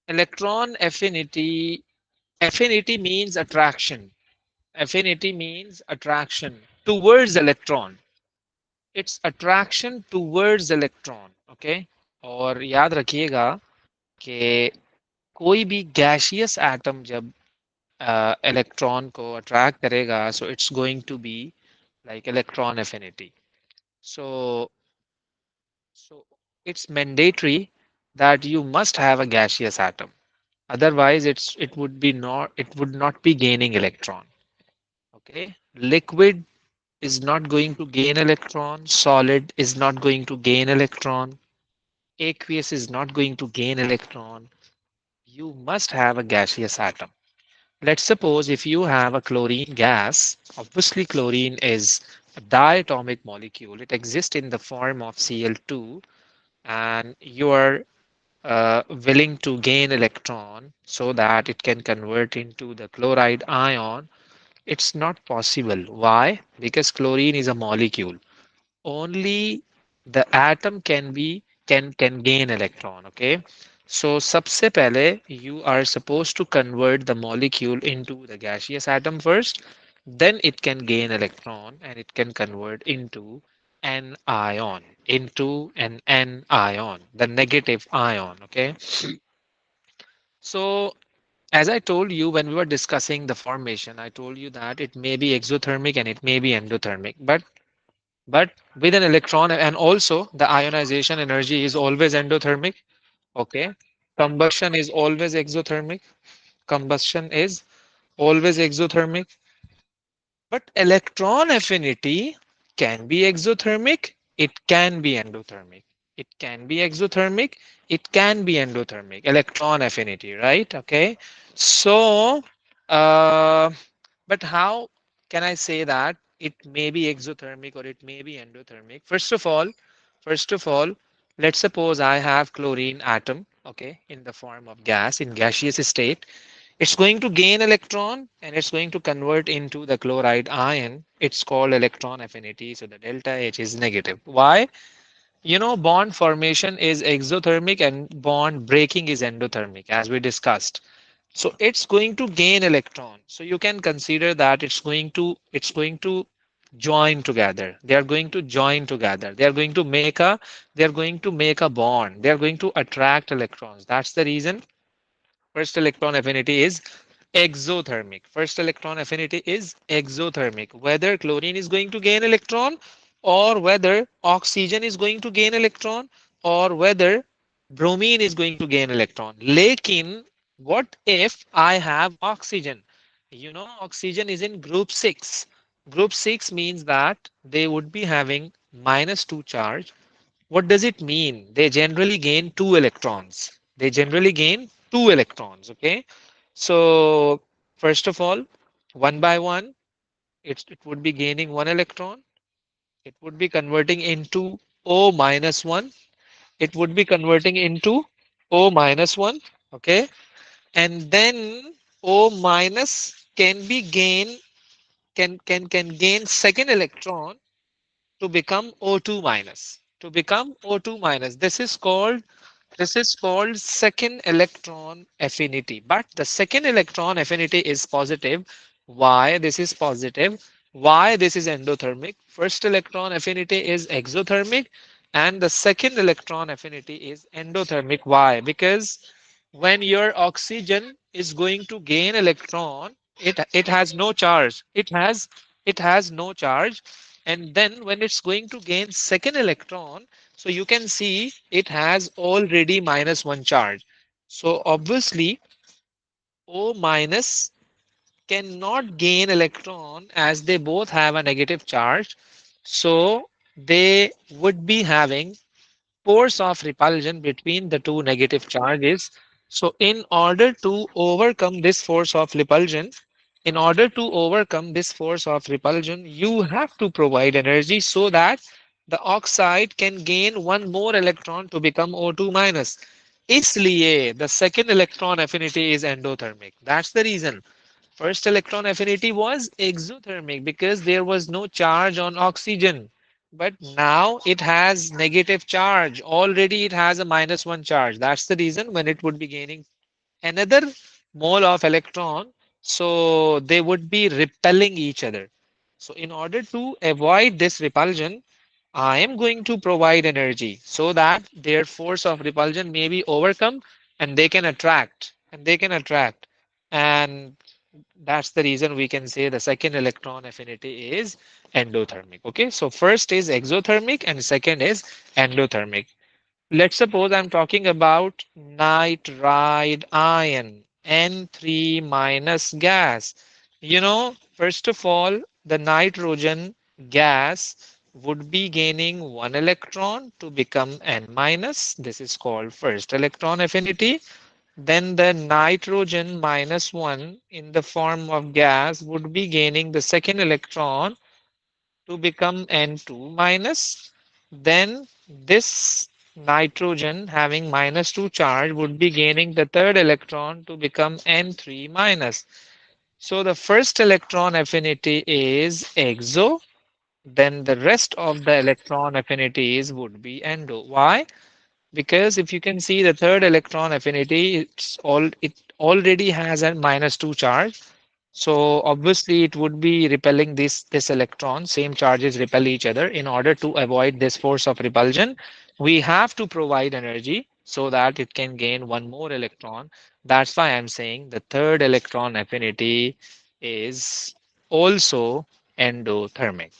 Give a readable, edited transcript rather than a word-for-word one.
Electron affinity. Affinity means attraction. Affinity means attraction towards electron. It's attraction towards electron. Okay. और याद रखिएगा कि कोई भी गैसियस एटम जब इलेक्ट्रॉन को अट्रैक्ट करेगा, so it's going to be like electron affinity. So so it's mandatory that you must have a gaseous atom. Otherwise, it would not be gaining electron. Okay, liquid is not going to gain electron. Solid is not going to gain electron. Aqueous is not going to gain electron. You must have a gaseous atom. Let's suppose if you have a chlorine gas, obviously chlorine is a diatomic molecule. It exists in the form of Cl2, and you are willing to gain electron so that it can convert into the chloride ion. It's not possible. Why? Because chlorine is a molecule. Only the atom can gain electron. Okay, so सबसे पहले you are supposed to convert the molecule into the gaseous atom first, then it can gain electron and it can convert into an anion, the negative ion. Okay, so as I told you when we were discussing the formation, I told you that it may be exothermic and it may be endothermic, but with an electron, and also the ionization energy is always endothermic. Okay, combustion is always exothermic. Combustion is always exothermic. But electron affinity can be exothermic, it can be endothermic. It can be exothermic, it can be endothermic. Electron affinity, right? Okay. So, uh, but how can I say that it may be exothermic or it may be endothermic? First of all, let's suppose I have chlorine atom, okay, in the form of gas in gaseous state. It's going to gain electron and it's going to convert into the chloride ion. It's called electron affinity. So the delta H is negative. Why? Bond formation is exothermic and bond breaking is endothermic, as we discussed. So it's going to gain electron. So you can consider that it's going to join together. They are going to join together. They are going to make a bond. They are going to attract electrons. That's the reason first electron affinity is exothermic. First electron affinity is exothermic. Whether chlorine is going to gain electron or whether oxygen is going to gain electron or whether bromine is going to gain electron. Lekin, what if I have oxygen? Oxygen is in group 6. Group 6 means that they would be having -2 charge. What does it mean? They generally gain 2 electrons. They generally gain 2 electrons. Okay. So first of all, one by one, it would be gaining 1 electron. It would be converting into O minus 1. It would be converting into O minus 1. Okay. And then O minus can be gain can gain second electron to become O2 minus. To become O2 minus. This is called second electron affinity. But the second electron affinity is positive. Why this is positive? Why this is endothermic? First electron affinity is exothermic and the second electron affinity is endothermic. Why? Because when your oxygen is going to gain electron, it has no charge. It has no charge. And then when it's going to gain second electron, so you can see it has already -1 charge. So obviously O minus cannot gain electron as they both have a negative charge. So they would be having force of repulsion between the two negative charges. So in order to overcome this force of repulsion, you have to provide energy so that the oxide can gain one more electron to become O2 minus. इसलिए the second electron affinity is endothermic. That's the reason. First electron affinity was exothermic because there was no charge on oxygen. But now it has negative charge. Already it has a -1 charge. That's the reason when it would be gaining. another mole of electron, so they would be repelling each other. So in order to avoid this repulsion, I am going to provide energy so that their force of repulsion may be overcome and they can attract and that's the reason we can say the second electron affinity is endothermic. Okay, so first is exothermic and second is endothermic. Let's suppose I'm talking about nitride ion, N3 minus gas. First of all, the nitrogen gas would be gaining one electron to become N minus. This is called first electron affinity. Then the nitrogen minus one in the form of gas would be gaining the second electron to become N2 minus. Then this nitrogen having minus 2 charge would be gaining the third electron to become N3 minus. So the first electron affinity is exo, then the rest of the electron affinities would be endo. Why? Because if you can see the third electron affinity, it already has a minus 2 charge, so obviously it would be repelling this electron. Same charges repel each other. In order to avoid this force of repulsion, we have to provide energy so that it can gain one more electron. That's why I'm saying the third electron affinity is also endothermic.